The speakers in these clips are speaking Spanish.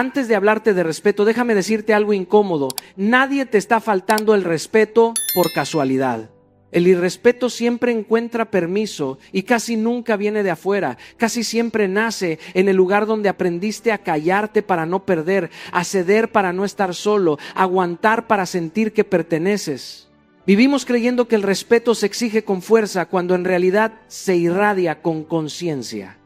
Antes de hablarte de respeto, déjame decirte algo incómodo. Nadie te está faltando el respeto por casualidad. El irrespeto siempre encuentra permiso y casi nunca viene de afuera. Casi siempre nace en el lugar donde aprendiste a callarte para no perder, a ceder para no estar solo, a aguantar para sentir que perteneces. Vivimos creyendo que el respeto se exige con fuerza cuando en realidad se irradia con conciencia.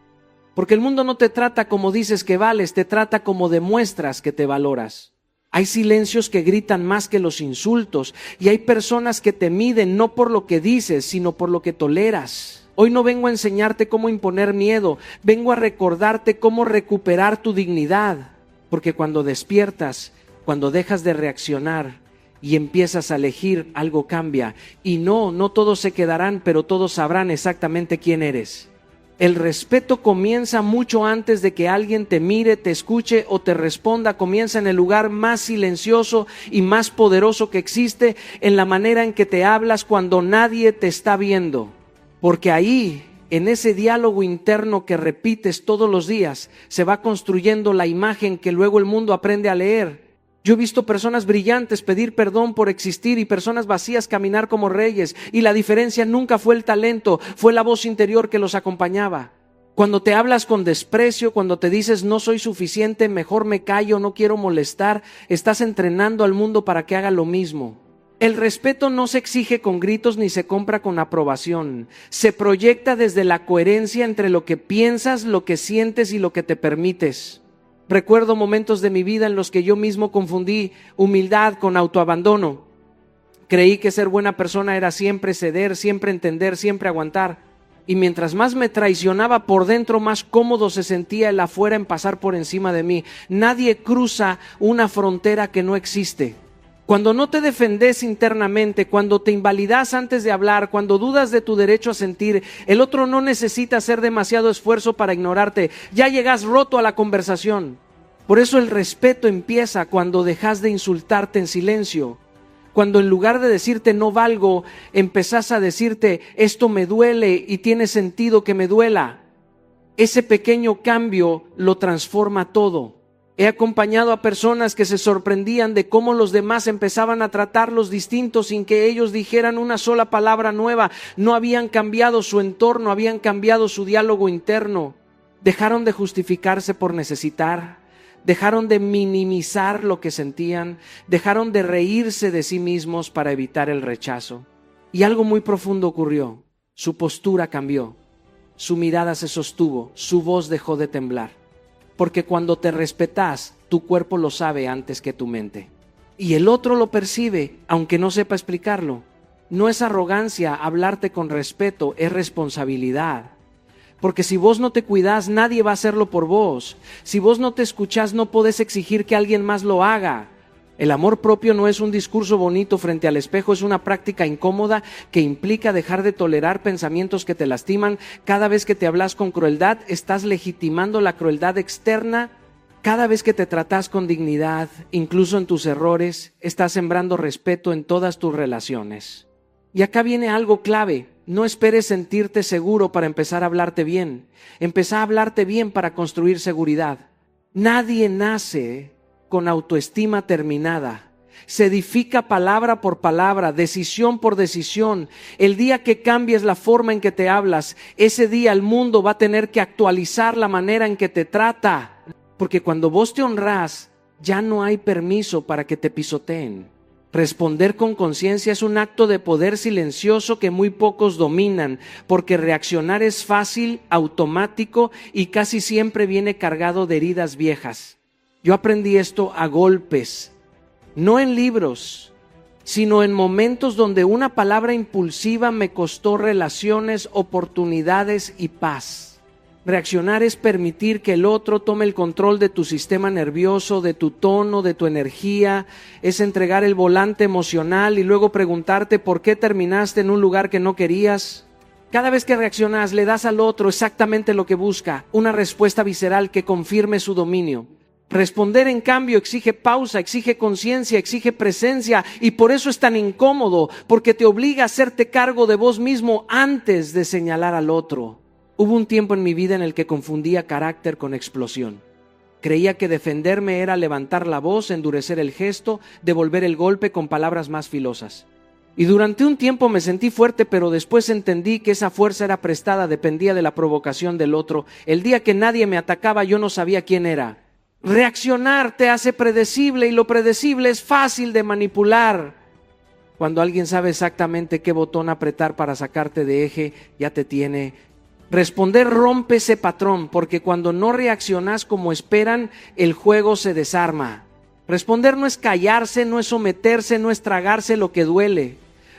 Porque el mundo no te trata como dices que vales, te trata como demuestras que te valoras. Hay silencios que gritan más que los insultos y hay personas que te miden no por lo que dices, sino por lo que toleras. Hoy no vengo a enseñarte cómo imponer miedo, vengo a recordarte cómo recuperar tu dignidad. Porque cuando despiertas, cuando dejas de reaccionar y empiezas a elegir, algo cambia. Y no todos se quedarán, pero todos sabrán exactamente quién eres. El respeto comienza mucho antes de que alguien te mire, te escuche o te responda. Comienza en el lugar más silencioso y más poderoso que existe, en la manera en que te hablas cuando nadie te está viendo. Porque ahí, en ese diálogo interno que repites todos los días, se va construyendo la imagen que luego el mundo aprende a leer. Yo he visto personas brillantes pedir perdón por existir y personas vacías caminar como reyes, y la diferencia nunca fue el talento, fue la voz interior que los acompañaba. Cuando te hablas con desprecio, cuando te dices no soy suficiente, mejor me callo, no quiero molestar, estás entrenando al mundo para que haga lo mismo. El respeto no se exige con gritos ni se compra con aprobación. Se proyecta desde la coherencia entre lo que piensas, lo que sientes y lo que te permites. Recuerdo momentos de mi vida en los que yo mismo confundí humildad con autoabandono. Creí que ser buena persona era siempre ceder, siempre entender, siempre aguantar. Y mientras más me traicionaba por dentro, más cómodo se sentía el afuera en pasar por encima de mí. Nadie cruza una frontera que no existe. Cuando no te defendes internamente, cuando te invalidas antes de hablar, cuando dudas de tu derecho a sentir, el otro no necesita hacer demasiado esfuerzo para ignorarte. Ya llegas roto a la conversación. Por eso el respeto empieza cuando dejas de insultarte en silencio. Cuando en lugar de decirte no valgo, empezás a decirte esto me duele y tiene sentido que me duela. Ese pequeño cambio lo transforma todo. He acompañado a personas que se sorprendían de cómo los demás empezaban a tratarlos distintos sin que ellos dijeran una sola palabra nueva. No habían cambiado su entorno, habían cambiado su diálogo interno. Dejaron de justificarse por necesitar, dejaron de minimizar lo que sentían, dejaron de reírse de sí mismos para evitar el rechazo. Y algo muy profundo ocurrió. Su postura cambió, su mirada se sostuvo, su voz dejó de temblar. Porque cuando te respetas, tu cuerpo lo sabe antes que tu mente. Y el otro lo percibe, aunque no sepa explicarlo. No es arrogancia hablarte con respeto, es responsabilidad. Porque si vos no te cuidás, nadie va a hacerlo por vos. Si vos no te escuchás, no podés exigir que alguien más lo haga. El amor propio no es un discurso bonito frente al espejo, es una práctica incómoda que implica dejar de tolerar pensamientos que te lastiman. Cada vez que te hablas con crueldad, estás legitimando la crueldad externa. Cada vez que te tratás con dignidad, incluso en tus errores, estás sembrando respeto en todas tus relaciones. Y acá viene algo clave. No esperes sentirte seguro para empezar a hablarte bien. Empezá a hablarte bien para construir seguridad. Nadie nace con autoestima terminada. Se edifica palabra por palabra, decisión por decisión. El día que cambies la forma en que te hablas, ese día el mundo va a tener que actualizar la manera en que te trata. Porque cuando vos te honrás, ya no hay permiso para que te pisoteen. Responder con conciencia es un acto de poder silencioso que muy pocos dominan, porque reaccionar es fácil, automático y casi siempre viene cargado de heridas viejas. Yo aprendí esto a golpes, no en libros, sino en momentos donde una palabra impulsiva me costó relaciones, oportunidades y paz. Reaccionar es permitir que el otro tome el control de tu sistema nervioso, de tu tono, de tu energía. Es entregar el volante emocional y luego preguntarte por qué terminaste en un lugar que no querías. Cada vez que reaccionas, le das al otro exactamente lo que busca, una respuesta visceral que confirme su dominio. Responder, en cambio, exige pausa, exige conciencia, exige presencia, y por eso es tan incómodo, porque te obliga a hacerte cargo de vos mismo antes de señalar al otro. Hubo un tiempo en mi vida en el que confundía carácter con explosión. Creía que defenderme era levantar la voz, endurecer el gesto, devolver el golpe con palabras más filosas. Y durante un tiempo me sentí fuerte, pero después entendí que esa fuerza era prestada, dependía de la provocación del otro. El día que nadie me atacaba, yo no sabía quién era. Reaccionar te hace predecible y lo predecible es fácil de manipular. Cuando alguien sabe exactamente qué botón apretar para sacarte de eje, ya te tiene. Responder rompe ese patrón, porque cuando no reaccionas como esperan, el juego se desarma. Responder no es callarse, no es someterse, no es tragarse lo que duele.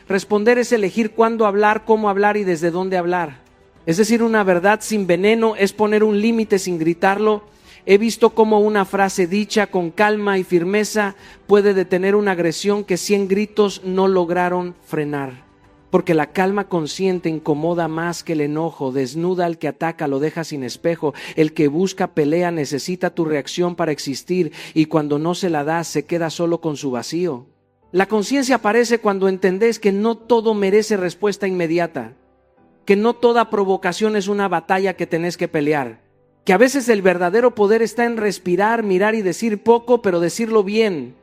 Responder es elegir cuándo hablar, cómo hablar y desde dónde hablar. Es decir, una verdad sin veneno es poner un límite sin gritarlo. He visto cómo una frase dicha con calma y firmeza puede detener una agresión que 100 gritos no lograron frenar. Porque la calma consciente incomoda más que el enojo, desnuda al que ataca, lo deja sin espejo. El que busca pelea necesita tu reacción para existir y cuando no se la das se queda solo con su vacío. La conciencia aparece cuando entendés que no todo merece respuesta inmediata, que no toda provocación es una batalla que tenés que pelear, que a veces el verdadero poder está en respirar, mirar y decir poco, pero decirlo bien.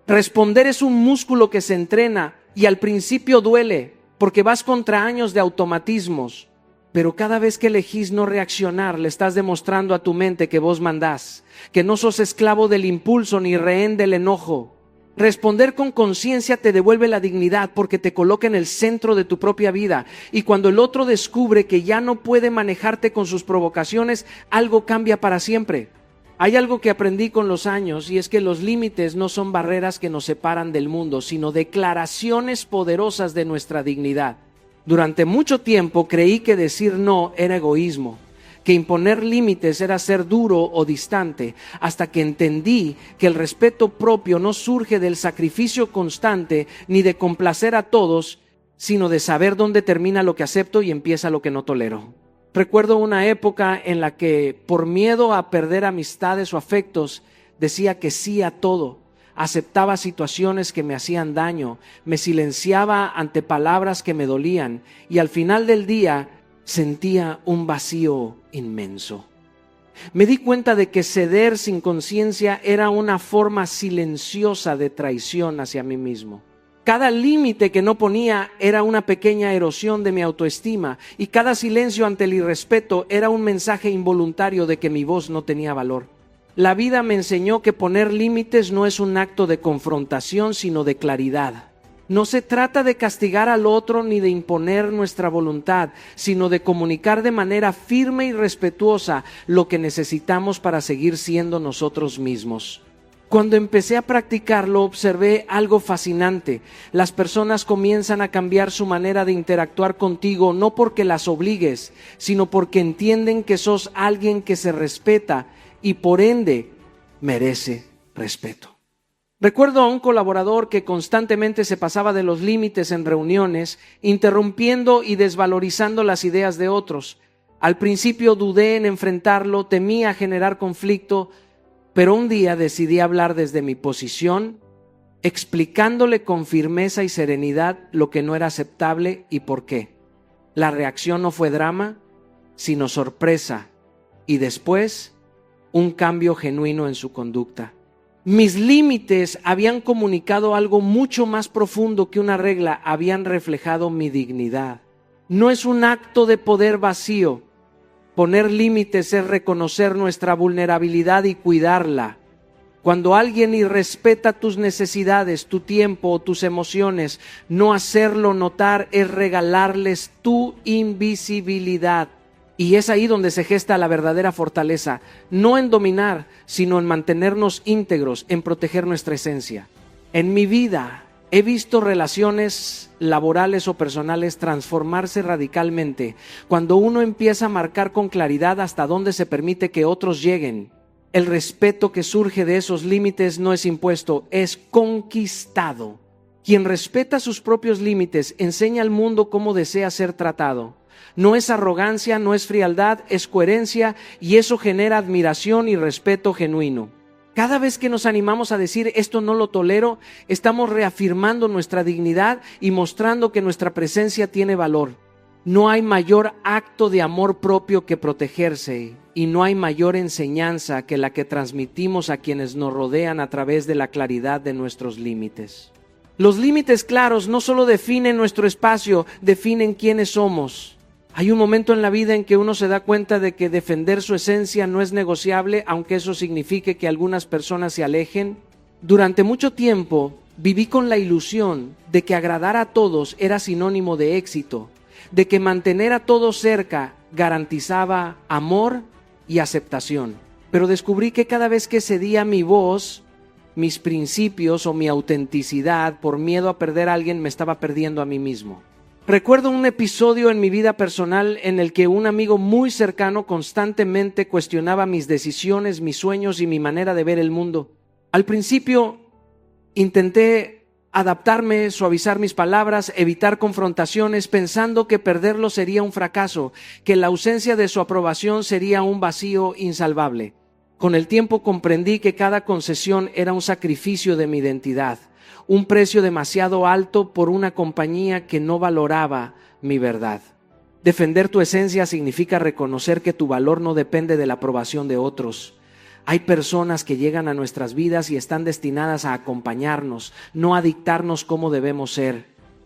Responder es un músculo que se entrena y al principio duele, porque vas contra años de automatismos, pero cada vez que elegís no reaccionar, le estás demostrando a tu mente que vos mandás, que no sos esclavo del impulso ni rehén del enojo. Responder con conciencia te devuelve la dignidad porque te coloca en el centro de tu propia vida. Y cuando el otro descubre que ya no puede manejarte con sus provocaciones, algo cambia para siempre. Hay algo que aprendí con los años y es que los límites no son barreras que nos separan del mundo, sino declaraciones poderosas de nuestra dignidad. Durante mucho tiempo creí que decir no era egoísmo, que imponer límites era ser duro o distante, hasta que entendí que el respeto propio no surge del sacrificio constante ni de complacer a todos, sino de saber dónde termina lo que acepto y empieza lo que no tolero. Recuerdo una época en la que, por miedo a perder amistades o afectos, decía que sí a todo, aceptaba situaciones que me hacían daño, me silenciaba ante palabras que me dolían y al final del día sentía un vacío inmenso. Me di cuenta de que ceder sin conciencia era una forma silenciosa de traición hacia mí mismo. Cada límite que no ponía era una pequeña erosión de mi autoestima y cada silencio ante el irrespeto era un mensaje involuntario de que mi voz no tenía valor. La vida me enseñó que poner límites no es un acto de confrontación, sino de claridad. No se trata de castigar al otro ni de imponer nuestra voluntad, sino de comunicar de manera firme y respetuosa lo que necesitamos para seguir siendo nosotros mismos. Cuando empecé a practicarlo, observé algo fascinante. Las personas comienzan a cambiar su manera de interactuar contigo, no porque las obligues, sino porque entienden que sos alguien que se respeta y por ende merece respeto. Recuerdo a un colaborador que constantemente se pasaba de los límites en reuniones, interrumpiendo y desvalorizando las ideas de otros. Al principio dudé en enfrentarlo, temía generar conflicto, pero un día decidí hablar desde mi posición, explicándole con firmeza y serenidad lo que no era aceptable y por qué. La reacción no fue drama, sino sorpresa, y después un cambio genuino en su conducta. Mis límites habían comunicado algo mucho más profundo que una regla, habían reflejado mi dignidad. No es un acto de poder vacío. Poner límites es reconocer nuestra vulnerabilidad y cuidarla. Cuando alguien irrespeta tus necesidades, tu tiempo o tus emociones, no hacerlo notar es regalarles tu invisibilidad. Y es ahí donde se gesta la verdadera fortaleza, no en dominar, sino en mantenernos íntegros, en proteger nuestra esencia. En mi vida he visto relaciones laborales o personales transformarse radicalmente cuando uno empieza a marcar con claridad hasta dónde se permite que otros lleguen. El respeto que surge de esos límites no es impuesto, es conquistado. Quien respeta sus propios límites enseña al mundo cómo desea ser tratado. No es arrogancia, no es frialdad, es coherencia y eso genera admiración y respeto genuino. Cada vez que nos animamos a decir esto no lo tolero, estamos reafirmando nuestra dignidad y mostrando que nuestra presencia tiene valor. No hay mayor acto de amor propio que protegerse, y no hay mayor enseñanza que la que transmitimos a quienes nos rodean a través de la claridad de nuestros límites. Los límites claros no solo definen nuestro espacio, definen quiénes somos. Hay un momento en la vida en que uno se da cuenta de que defender su esencia no es negociable, aunque eso signifique que algunas personas se alejen. Durante mucho tiempo viví con la ilusión de que agradar a todos era sinónimo de éxito, de que mantener a todos cerca garantizaba amor y aceptación. Pero descubrí que cada vez que cedía mi voz, mis principios o mi autenticidad por miedo a perder a alguien, me estaba perdiendo a mí mismo. Recuerdo un episodio en mi vida personal en el que un amigo muy cercano constantemente cuestionaba mis decisiones, mis sueños y mi manera de ver el mundo. Al principio intenté adaptarme, suavizar mis palabras, evitar confrontaciones, pensando que perderlo sería un fracaso, que la ausencia de su aprobación sería un vacío insalvable. Con el tiempo comprendí que cada concesión era un sacrificio de mi identidad, un precio demasiado alto por una compañía que no valoraba mi verdad. Defender tu esencia significa reconocer que tu valor no depende de la aprobación de otros. Hay personas que llegan a nuestras vidas y están destinadas a acompañarnos, no a dictarnos cómo debemos ser.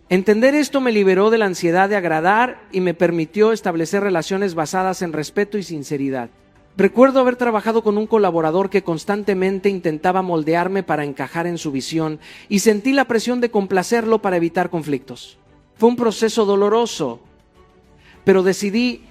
Entender esto me liberó de la ansiedad de agradar y me permitió establecer relaciones basadas en respeto y sinceridad. Recuerdo haber trabajado con un colaborador que constantemente intentaba moldearme para encajar en su visión y sentí la presión de complacerlo para evitar conflictos. Fue un proceso doloroso, pero decidí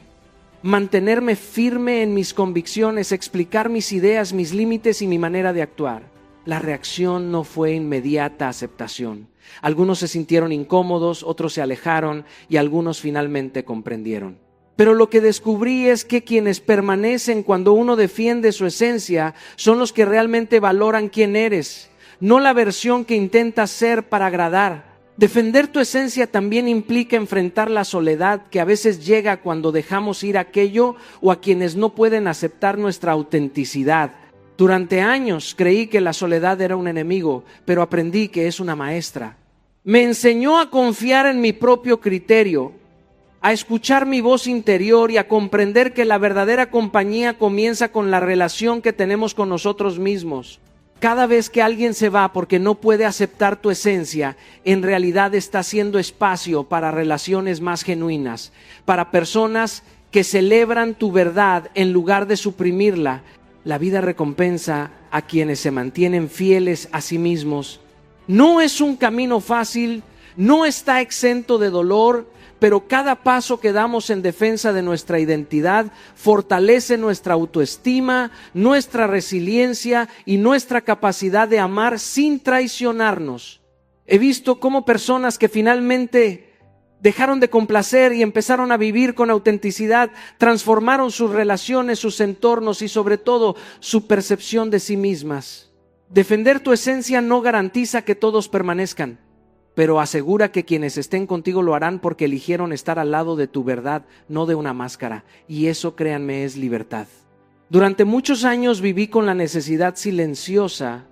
mantenerme firme en mis convicciones, explicar mis ideas, mis límites y mi manera de actuar. La reacción no fue inmediata aceptación. Algunos se sintieron incómodos, otros se alejaron y algunos finalmente comprendieron. Pero lo que descubrí es que quienes permanecen cuando uno defiende su esencia son los que realmente valoran quién eres, no la versión que intentas ser para agradar. Defender tu esencia también implica enfrentar la soledad que a veces llega cuando dejamos ir aquello o a quienes no pueden aceptar nuestra autenticidad. Durante años creí que la soledad era un enemigo, pero aprendí que es una maestra. Me enseñó a confiar en mi propio criterio, a escuchar mi voz interior y a comprender que la verdadera compañía comienza con la relación que tenemos con nosotros mismos. Cada vez que alguien se va porque no puede aceptar tu esencia, en realidad está haciendo espacio para relaciones más genuinas, para personas que celebran tu verdad en lugar de suprimirla. La vida recompensa a quienes se mantienen fieles a sí mismos. No es un camino fácil, no está exento de dolor, pero cada paso que damos en defensa de nuestra identidad fortalece nuestra autoestima, nuestra resiliencia y nuestra capacidad de amar sin traicionarnos. He visto cómo personas que finalmente dejaron de complacer y empezaron a vivir con autenticidad, transformaron sus relaciones, sus entornos y sobre todo su percepción de sí mismas. Defender tu esencia no garantiza que todos permanezcan, pero asegura que quienes estén contigo lo harán porque eligieron estar al lado de tu verdad, no de una máscara. Y eso, créanme, es libertad. Durante muchos años viví con la necesidad silenciosa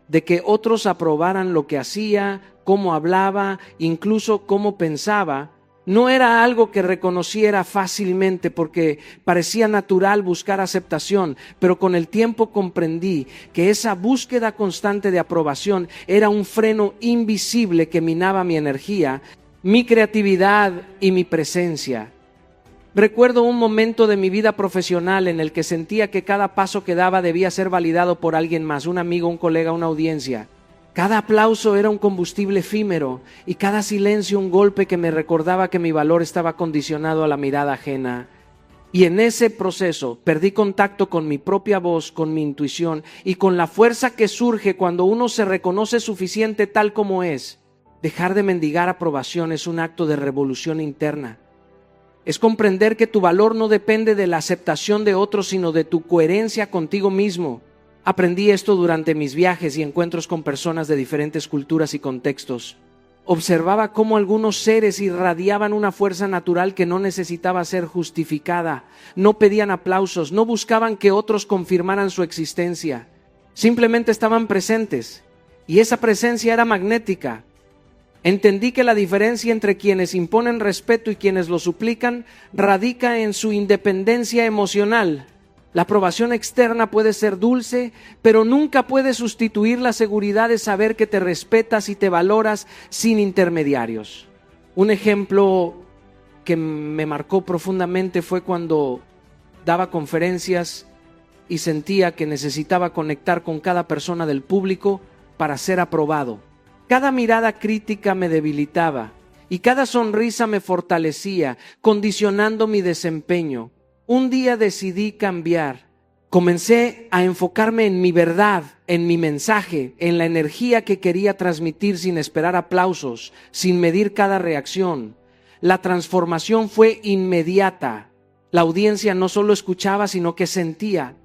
de que otros aprobaran lo que hacía, cómo hablaba, incluso cómo pensaba. No era algo que reconociera fácilmente porque parecía natural buscar aceptación, pero con el tiempo comprendí que esa búsqueda constante de aprobación era un freno invisible que minaba mi energía, mi creatividad y mi presencia. Recuerdo un momento de mi vida profesional en el que sentía que cada paso que daba debía ser validado por alguien más, un amigo, un colega, una audiencia. Cada aplauso era un combustible efímero y cada silencio un golpe que me recordaba que mi valor estaba condicionado a la mirada ajena. Y en ese proceso perdí contacto con mi propia voz, con mi intuición y con la fuerza que surge cuando uno se reconoce suficiente tal como es. Dejar de mendigar aprobación es un acto de revolución interna. Es comprender que tu valor no depende de la aceptación de otros, sino de tu coherencia contigo mismo. Aprendí esto durante mis viajes y encuentros con personas de diferentes culturas y contextos. Observaba cómo algunos seres irradiaban una fuerza natural que no necesitaba ser justificada. No pedían aplausos, no buscaban que otros confirmaran su existencia. Simplemente estaban presentes y esa presencia era magnética. Entendí que la diferencia entre quienes imponen respeto y quienes lo suplican radica en su independencia emocional. La aprobación externa puede ser dulce, pero nunca puede sustituir la seguridad de saber que te respetas y te valoras sin intermediarios. Un ejemplo que me marcó profundamente fue cuando daba conferencias y sentía que necesitaba conectar con cada persona del público para ser aprobado. Cada mirada crítica me debilitaba y cada sonrisa me fortalecía, condicionando mi desempeño. Un día decidí cambiar. Comencé a enfocarme en mi verdad, en mi mensaje, en la energía que quería transmitir sin esperar aplausos, sin medir cada reacción. La transformación fue inmediata. La audiencia no solo escuchaba, sino que sentía.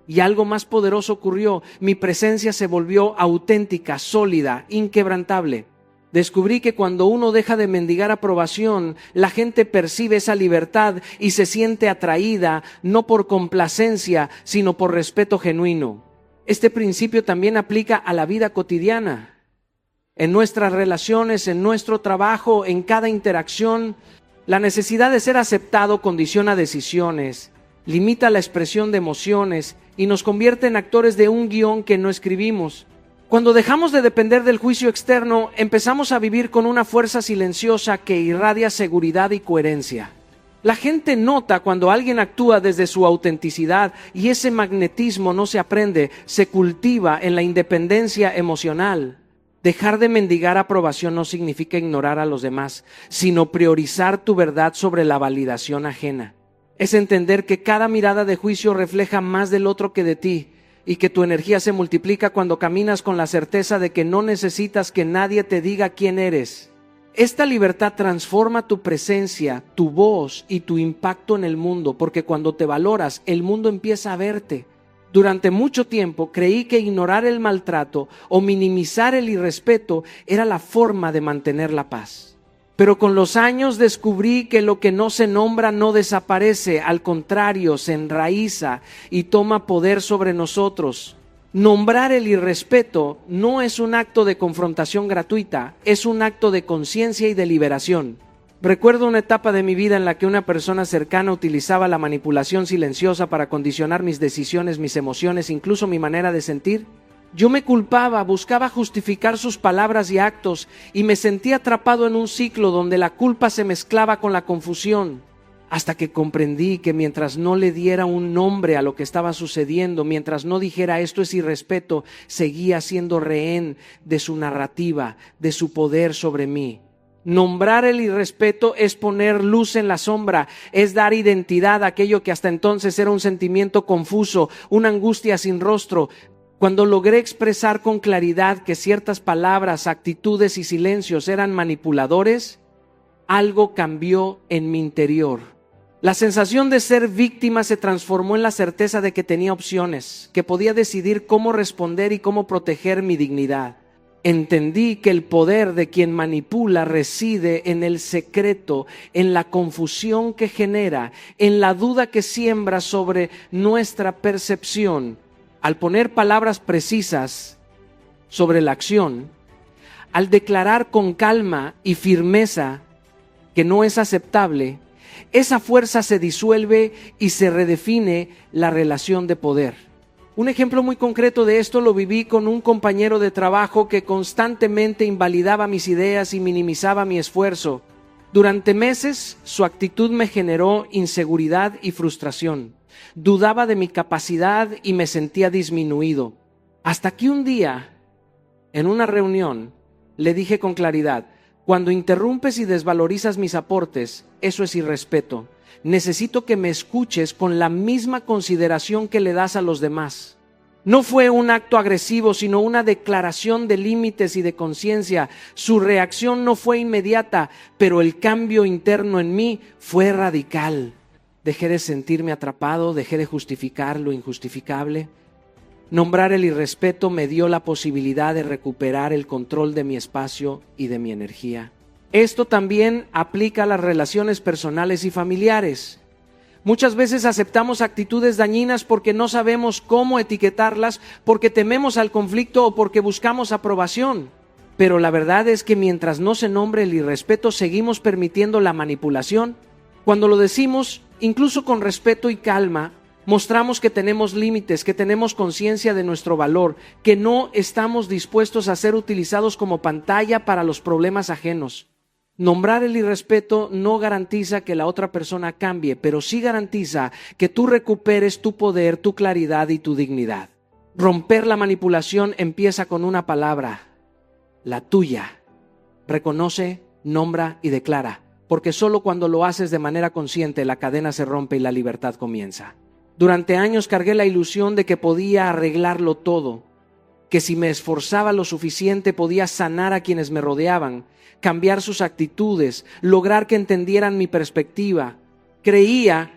Y algo más poderoso ocurrió. Mi presencia se volvió auténtica, sólida, inquebrantable. Descubrí que cuando uno deja de mendigar aprobación, la gente percibe esa libertad y se siente atraída, no por complacencia, sino por respeto genuino. Este principio también aplica a la vida cotidiana. En nuestras relaciones, en nuestro trabajo, en cada interacción, la necesidad de ser aceptado condiciona decisiones, limita la expresión de emociones y nos convierte en actores de un guión que no escribimos. Cuando dejamos de depender del juicio externo, empezamos a vivir con una fuerza silenciosa que irradia seguridad y coherencia. La gente nota cuando alguien actúa desde su autenticidad y ese magnetismo no se aprende, se cultiva en la independencia emocional. Dejar de mendigar aprobación no significa ignorar a los demás, sino priorizar tu verdad sobre la validación ajena. Es entender que cada mirada de juicio refleja más del otro que de ti y que tu energía se multiplica cuando caminas con la certeza de que no necesitas que nadie te diga quién eres. Esta libertad transforma tu presencia, tu voz y tu impacto en el mundo, porque cuando te valoras, el mundo empieza a verte. Durante mucho tiempo creí que ignorar el maltrato o minimizar el irrespeto era la forma de mantener la paz. Pero con los años descubrí que lo que no se nombra no desaparece, al contrario, se enraiza y toma poder sobre nosotros. Nombrar el irrespeto no es un acto de confrontación gratuita, es un acto de conciencia y de liberación. Recuerdo una etapa de mi vida en la que una persona cercana utilizaba la manipulación silenciosa para condicionar mis decisiones, mis emociones, incluso mi manera de sentir. Yo me culpaba, buscaba justificar sus palabras y actos y me sentía atrapado en un ciclo donde la culpa se mezclaba con la confusión. Hasta que comprendí que mientras no le diera un nombre a lo que estaba sucediendo, mientras no dijera esto es irrespeto, seguía siendo rehén de su narrativa, de su poder sobre mí. Nombrar el irrespeto es poner luz en la sombra, es dar identidad a aquello que hasta entonces era un sentimiento confuso, una angustia sin rostro. Cuando logré expresar con claridad que ciertas palabras, actitudes y silencios eran manipuladores, algo cambió en mi interior. La sensación de ser víctima se transformó en la certeza de que tenía opciones, que podía decidir cómo responder y cómo proteger mi dignidad. Entendí que el poder de quien manipula reside en el secreto, en la confusión que genera, en la duda que siembra sobre nuestra percepción. Al poner palabras precisas sobre la acción, al declarar con calma y firmeza que no es aceptable, esa fuerza se disuelve y se redefine la relación de poder. Un ejemplo muy concreto de esto lo viví con un compañero de trabajo que constantemente invalidaba mis ideas y minimizaba mi esfuerzo. Durante meses, su actitud me generó inseguridad y frustración. Dudaba de mi capacidad y me sentía disminuido. Hasta que un día, en una reunión, le dije con claridad: cuando interrumpes y desvalorizas mis aportes, eso es irrespeto. Necesito que me escuches con la misma consideración que le das a los demás. No fue un acto agresivo, sino una declaración de límites y de conciencia. Su reacción no fue inmediata, pero el cambio interno en mí fue radical. Dejé de sentirme atrapado, dejé de justificar lo injustificable. Nombrar el irrespeto me dio la posibilidad de recuperar el control de mi espacio y de mi energía. Esto también aplica a las relaciones personales y familiares. Muchas veces aceptamos actitudes dañinas porque no sabemos cómo etiquetarlas, porque tememos al conflicto o porque buscamos aprobación. Pero la verdad es que mientras no se nombre el irrespeto, seguimos permitiendo la manipulación. Cuando lo decimos, incluso con respeto y calma, mostramos que tenemos límites, que tenemos conciencia de nuestro valor, que no estamos dispuestos a ser utilizados como pantalla para los problemas ajenos. Nombrar el irrespeto no garantiza que la otra persona cambie, pero sí garantiza que tú recuperes tu poder, tu claridad y tu dignidad. Romper la manipulación empieza con una palabra: la tuya. Reconoce, nombra y declara, porque solo cuando lo haces de manera consciente la cadena se rompe y la libertad comienza. Durante años cargué la ilusión de que podía arreglarlo todo, que si me esforzaba lo suficiente podía sanar a quienes me rodeaban, cambiar sus actitudes, lograr que entendieran mi perspectiva. Creía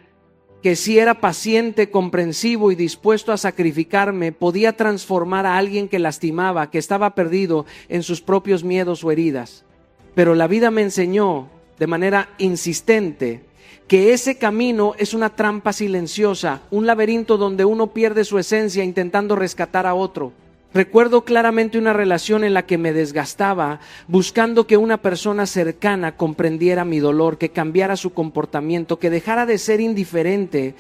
que si era paciente, comprensivo y dispuesto a sacrificarme, podía transformar a alguien que lastimaba, que estaba perdido en sus propios miedos o heridas. Pero la vida me enseñó de manera insistente que ese camino es una trampa silenciosa, un laberinto donde uno pierde su esencia intentando rescatar a otro. Recuerdo claramente una relación en la que me desgastaba, buscando que una persona cercana comprendiera mi dolor, que cambiara su comportamiento, que dejara de ser indiferente.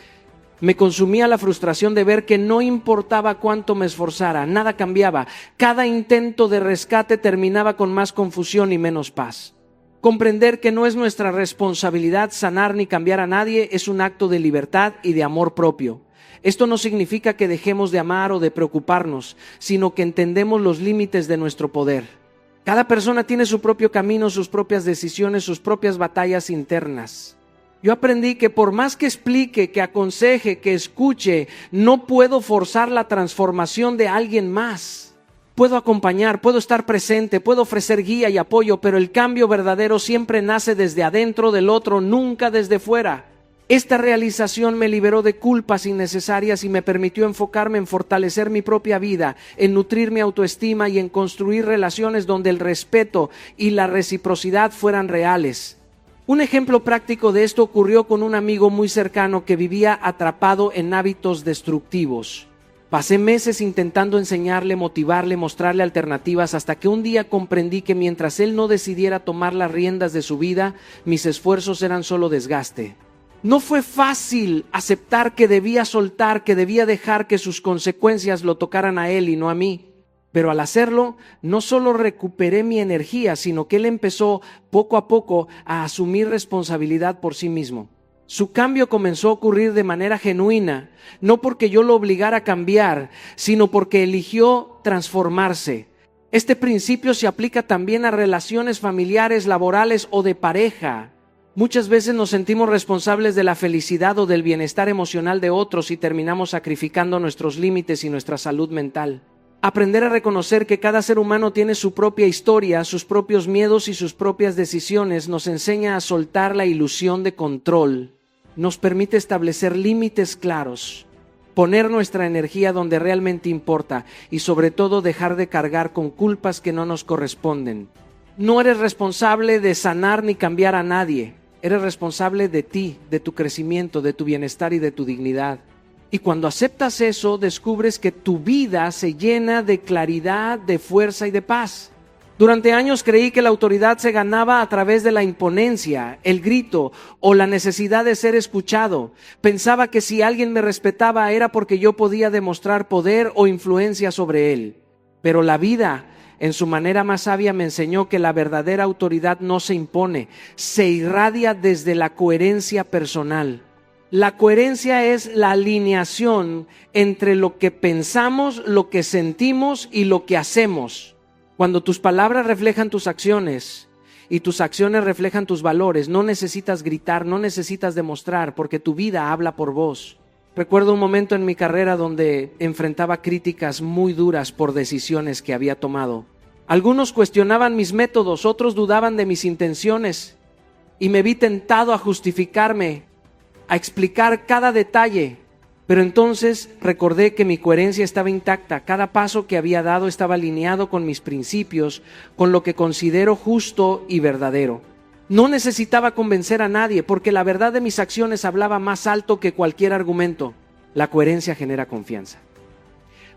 Me consumía la frustración de ver que no importaba cuánto me esforzara, nada cambiaba. Cada intento de rescate terminaba con más confusión y menos paz. Comprender que no es nuestra responsabilidad sanar ni cambiar a nadie es un acto de libertad y de amor propio. Esto no significa que dejemos de amar o de preocuparnos, sino que entendemos los límites de nuestro poder. Cada persona tiene su propio camino, sus propias decisiones, sus propias batallas internas. Yo aprendí que por más que explique, que aconseje, que escuche, no puedo forzar la transformación de alguien más. Puedo acompañar, puedo estar presente, puedo ofrecer guía y apoyo, pero el cambio verdadero siempre nace desde adentro del otro, nunca desde fuera. Esta realización me liberó de culpas innecesarias y me permitió enfocarme en fortalecer mi propia vida, en nutrir mi autoestima y en construir relaciones donde el respeto y la reciprocidad fueran reales. Un ejemplo práctico de esto ocurrió con un amigo muy cercano que vivía atrapado en hábitos destructivos. Pasé meses intentando enseñarle, motivarle, mostrarle alternativas, hasta que un día comprendí que mientras él no decidiera tomar las riendas de su vida, mis esfuerzos eran solo desgaste. No fue fácil aceptar que debía soltar, que debía dejar que sus consecuencias lo tocaran a él y no a mí. Pero al hacerlo, no solo recuperé mi energía, sino que él empezó poco a poco a asumir responsabilidad por sí mismo. Su cambio comenzó a ocurrir de manera genuina, no porque yo lo obligara a cambiar, sino porque eligió transformarse. Este principio se aplica también a relaciones familiares, laborales o de pareja. Muchas veces nos sentimos responsables de la felicidad o del bienestar emocional de otros y terminamos sacrificando nuestros límites y nuestra salud mental. Aprender a reconocer que cada ser humano tiene su propia historia, sus propios miedos y sus propias decisiones nos enseña a soltar la ilusión de control. Nos permite establecer límites claros, poner nuestra energía donde realmente importa y sobre todo dejar de cargar con culpas que no nos corresponden. No eres responsable de sanar ni cambiar a nadie. Eres responsable de ti, de tu crecimiento, de tu bienestar y de tu dignidad. Y cuando aceptas eso, descubres que tu vida se llena de claridad, de fuerza y de paz. Durante años creí que la autoridad se ganaba a través de la imponencia, el grito o la necesidad de ser escuchado. Pensaba que si alguien me respetaba era porque yo podía demostrar poder o influencia sobre él. Pero la vida, en su manera más sabia, me enseñó que la verdadera autoridad no se impone, se irradia desde la coherencia personal. La coherencia es la alineación entre lo que pensamos, lo que sentimos y lo que hacemos. Cuando tus palabras reflejan tus acciones y tus acciones reflejan tus valores, no necesitas gritar, no necesitas demostrar, porque tu vida habla por vos. Recuerdo un momento en mi carrera donde enfrentaba críticas muy duras por decisiones que había tomado. Algunos cuestionaban mis métodos, otros dudaban de mis intenciones y me vi tentado a justificarme, a explicar cada detalle. Pero entonces recordé que mi coherencia estaba intacta, cada paso que había dado estaba alineado con mis principios, con lo que considero justo y verdadero. No necesitaba convencer a nadie, porque la verdad de mis acciones hablaba más alto que cualquier argumento. La coherencia genera confianza.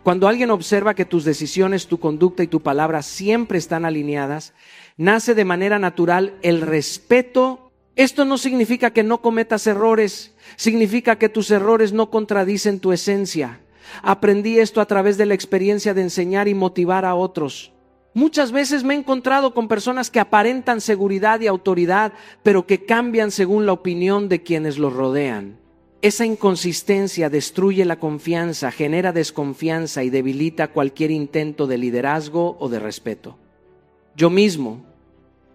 Cuando alguien observa que tus decisiones, tu conducta y tu palabra siempre están alineadas, nace de manera natural el respeto. Esto no significa que no cometas errores, significa que tus errores no contradicen tu esencia. Aprendí esto a través de la experiencia de enseñar y motivar a otros. Muchas veces me he encontrado con personas que aparentan seguridad y autoridad, pero que cambian según la opinión de quienes los rodean. Esa inconsistencia destruye la confianza, genera desconfianza y debilita cualquier intento de liderazgo o de respeto. Yo mismo,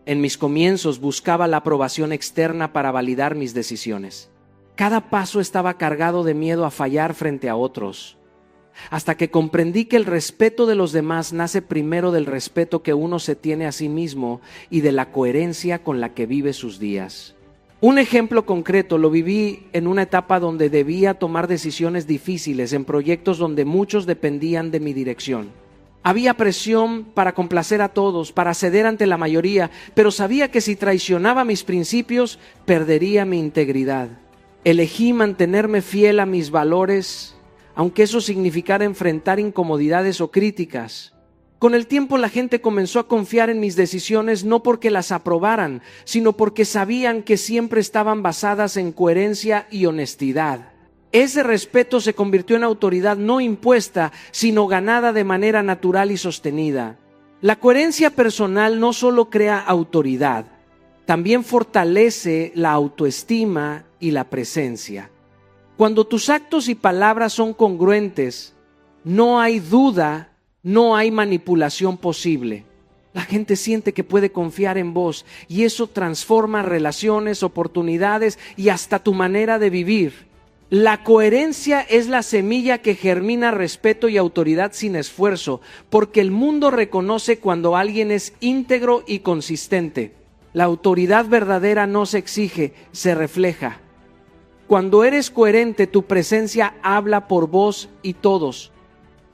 en mis comienzos, buscaba la aprobación externa para validar mis decisiones. Cada paso estaba cargado de miedo a fallar frente a otros, hasta que comprendí que el respeto de los demás nace primero del respeto que uno se tiene a sí mismo y de la coherencia con la que vive sus días. Un ejemplo concreto lo viví en una etapa donde debía tomar decisiones difíciles en proyectos donde muchos dependían de mi dirección. Había presión para complacer a todos, para ceder ante la mayoría, pero sabía que si traicionaba mis principios, perdería mi integridad. Elegí mantenerme fiel a mis valores, aunque eso significara enfrentar incomodidades o críticas. Con el tiempo la gente comenzó a confiar en mis decisiones no porque las aprobaran, sino porque sabían que siempre estaban basadas en coherencia y honestidad. Ese respeto se convirtió en autoridad no impuesta, sino ganada de manera natural y sostenida. La coherencia personal no solo crea autoridad, también fortalece la autoestima y la presencia. Cuando tus actos y palabras son congruentes, no hay duda, no hay manipulación posible. La gente siente que puede confiar en vos y eso transforma relaciones, oportunidades y hasta tu manera de vivir. La coherencia es la semilla que germina respeto y autoridad sin esfuerzo, porque el mundo reconoce cuando alguien es íntegro y consistente. La autoridad verdadera no se exige, se refleja. Cuando eres coherente, tu presencia habla por vos y todos.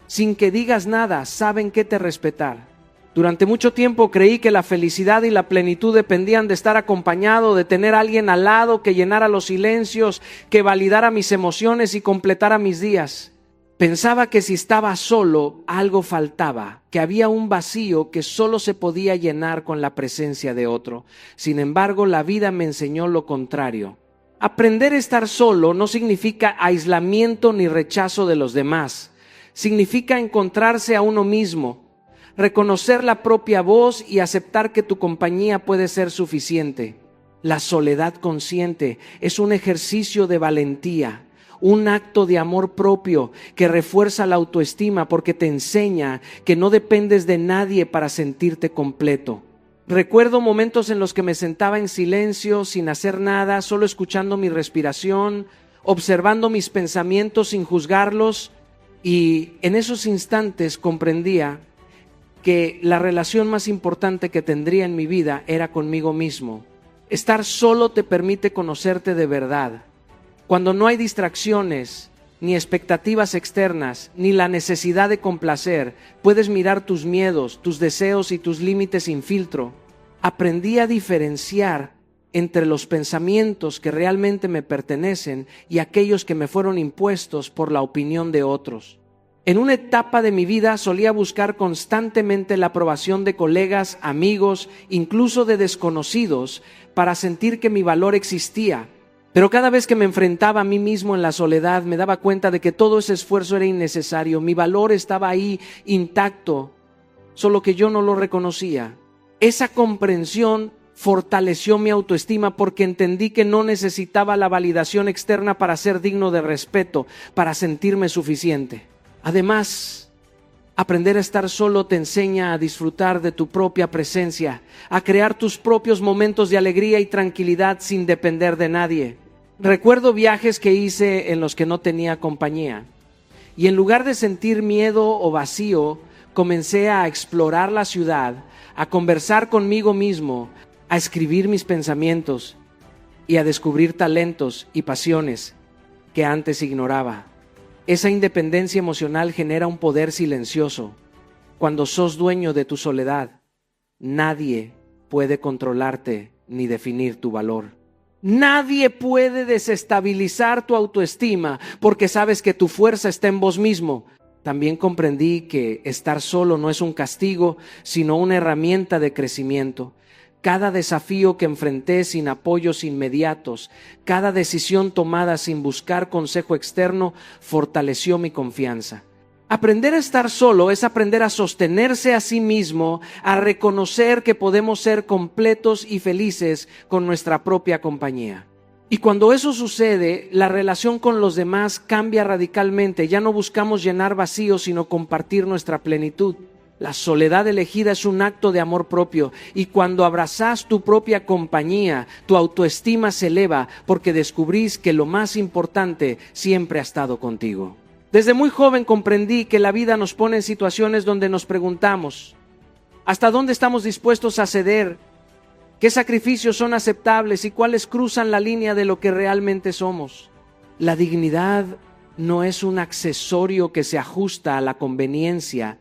Sin que digas nada, saben qué te respetar. Durante mucho tiempo creí que la felicidad y la plenitud dependían de estar acompañado, de tener a alguien al lado que llenara los silencios, que validara mis emociones y completara mis días. Pensaba que si estaba solo, algo faltaba, que había un vacío que solo se podía llenar con la presencia de otro. Sin embargo, la vida me enseñó lo contrario. Aprender a estar solo no significa aislamiento ni rechazo de los demás. Significa encontrarse a uno mismo, reconocer la propia voz y aceptar que tu compañía puede ser suficiente. La soledad consciente es un ejercicio de valentía, un acto de amor propio que refuerza la autoestima porque te enseña que no dependes de nadie para sentirte completo. Recuerdo momentos en los que me sentaba en silencio, sin hacer nada, solo escuchando mi respiración, observando mis pensamientos sin juzgarlos, y en esos instantes comprendía que la relación más importante que tendría en mi vida era conmigo mismo. Estar solo te permite conocerte de verdad. Cuando no hay distracciones, ni expectativas externas, ni la necesidad de complacer, puedes mirar tus miedos, tus deseos y tus límites sin filtro. Aprendí a diferenciar entre los pensamientos que realmente me pertenecen y aquellos que me fueron impuestos por la opinión de otros. En una etapa de mi vida solía buscar constantemente la aprobación de colegas, amigos, incluso de desconocidos, para sentir que mi valor existía. Pero cada vez que me enfrentaba a mí mismo en la soledad, me daba cuenta de que todo ese esfuerzo era innecesario. Mi valor estaba ahí intacto, solo que yo no lo reconocía. Esa comprensión fortaleció mi autoestima porque entendí que no necesitaba la validación externa para ser digno de respeto, para sentirme suficiente. Además, aprender a estar solo te enseña a disfrutar de tu propia presencia, a crear tus propios momentos de alegría y tranquilidad sin depender de nadie. Recuerdo viajes que hice en los que no tenía compañía, y en lugar de sentir miedo o vacío, comencé a explorar la ciudad, a conversar conmigo mismo, a escribir mis pensamientos y a descubrir talentos y pasiones que antes ignoraba. Esa independencia emocional genera un poder silencioso. Cuando sos dueño de tu soledad, nadie puede controlarte ni definir tu valor. Nadie puede desestabilizar tu autoestima porque sabes que tu fuerza está en vos mismo. También comprendí que estar solo no es un castigo, sino una herramienta de crecimiento. Cada desafío que enfrenté sin apoyos inmediatos, cada decisión tomada sin buscar consejo externo, fortaleció mi confianza. Aprender a estar solo es aprender a sostenerse a sí mismo, a reconocer que podemos ser completos y felices con nuestra propia compañía. Y cuando eso sucede, la relación con los demás cambia radicalmente. Ya no buscamos llenar vacíos, sino compartir nuestra plenitud. La soledad elegida es un acto de amor propio, y cuando abrazas tu propia compañía, tu autoestima se eleva porque descubrís que lo más importante siempre ha estado contigo. Desde muy joven comprendí que la vida nos pone en situaciones donde nos preguntamos, ¿hasta dónde estamos dispuestos a ceder? ¿Qué sacrificios son aceptables y cuáles cruzan la línea de lo que realmente somos? La dignidad no es un accesorio que se ajusta a la conveniencia,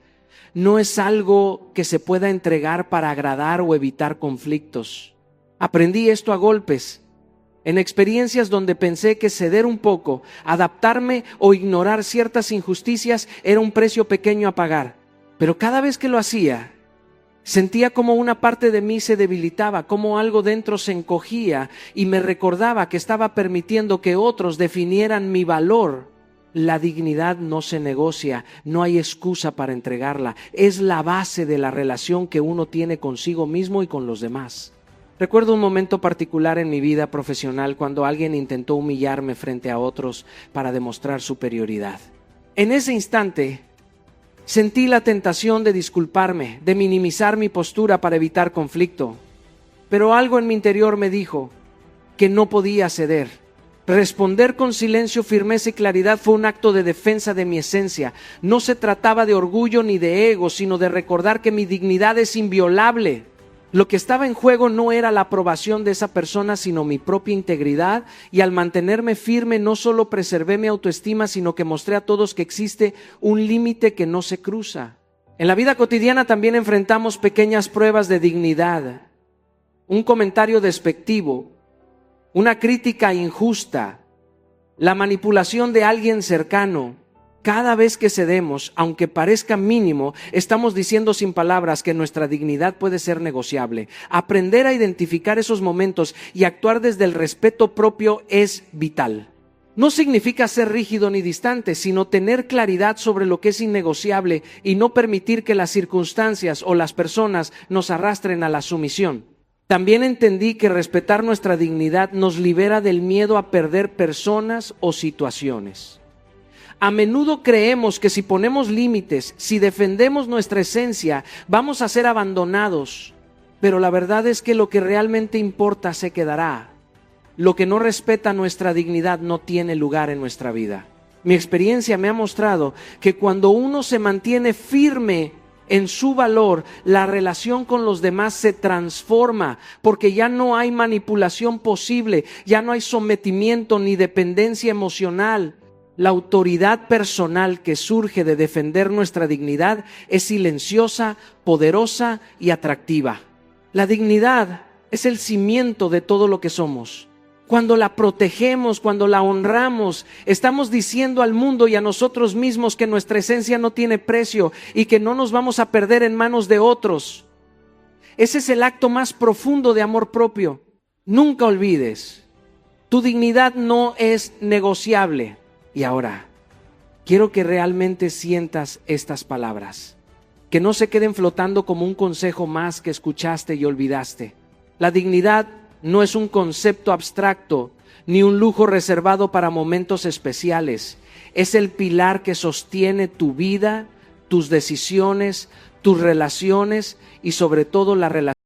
no es algo que se pueda entregar para agradar o evitar conflictos. Aprendí esto a golpes, en experiencias donde pensé que ceder un poco, adaptarme o ignorar ciertas injusticias era un precio pequeño a pagar. Pero cada vez que lo hacía, sentía como una parte de mí se debilitaba, como algo dentro se encogía y me recordaba que estaba permitiendo que otros definieran mi valor. La dignidad no se negocia, no hay excusa para entregarla. Es la base de la relación que uno tiene consigo mismo y con los demás. Recuerdo un momento particular en mi vida profesional cuando alguien intentó humillarme frente a otros para demostrar superioridad. En ese instante, sentí la tentación de disculparme, de minimizar mi postura para evitar conflicto. Pero algo en mi interior me dijo que no podía ceder. Responder con silencio, firmeza y claridad fue un acto de defensa de mi esencia. No se trataba de orgullo ni de ego, sino de recordar que mi dignidad es inviolable. Lo que estaba en juego no era la aprobación de esa persona, sino mi propia integridad, y al mantenerme firme no solo preservé mi autoestima, sino que mostré a todos que existe un límite que no se cruza. En la vida cotidiana también enfrentamos pequeñas pruebas de dignidad, un comentario despectivo, una crítica injusta, la manipulación de alguien cercano. Cada vez que cedemos, aunque parezca mínimo, estamos diciendo sin palabras que nuestra dignidad puede ser negociable. Aprender a identificar esos momentos y actuar desde el respeto propio es vital. No significa ser rígido ni distante, sino tener claridad sobre lo que es innegociable y no permitir que las circunstancias o las personas nos arrastren a la sumisión. También entendí que respetar nuestra dignidad nos libera del miedo a perder personas o situaciones. A menudo creemos que si ponemos límites, si defendemos nuestra esencia, vamos a ser abandonados. Pero la verdad es que lo que realmente importa se quedará. Lo que no respeta nuestra dignidad no tiene lugar en nuestra vida. Mi experiencia me ha mostrado que cuando uno se mantiene firme en su valor, la relación con los demás se transforma, porque ya no hay manipulación posible, ya no hay sometimiento ni dependencia emocional. La autoridad personal que surge de defender nuestra dignidad es silenciosa, poderosa y atractiva. La dignidad es el cimiento de todo lo que somos. Cuando la protegemos, cuando la honramos, estamos diciendo al mundo y a nosotros mismos que nuestra esencia no tiene precio y que no nos vamos a perder en manos de otros. Ese es el acto más profundo de amor propio. Nunca olvides, tu dignidad no es negociable. Y ahora, quiero que realmente sientas estas palabras, que no se queden flotando como un consejo más que escuchaste y olvidaste. La dignidad no es un concepto abstracto, ni un lujo reservado para momentos especiales. Es el pilar que sostiene tu vida, tus decisiones, tus relaciones y sobre todo la relación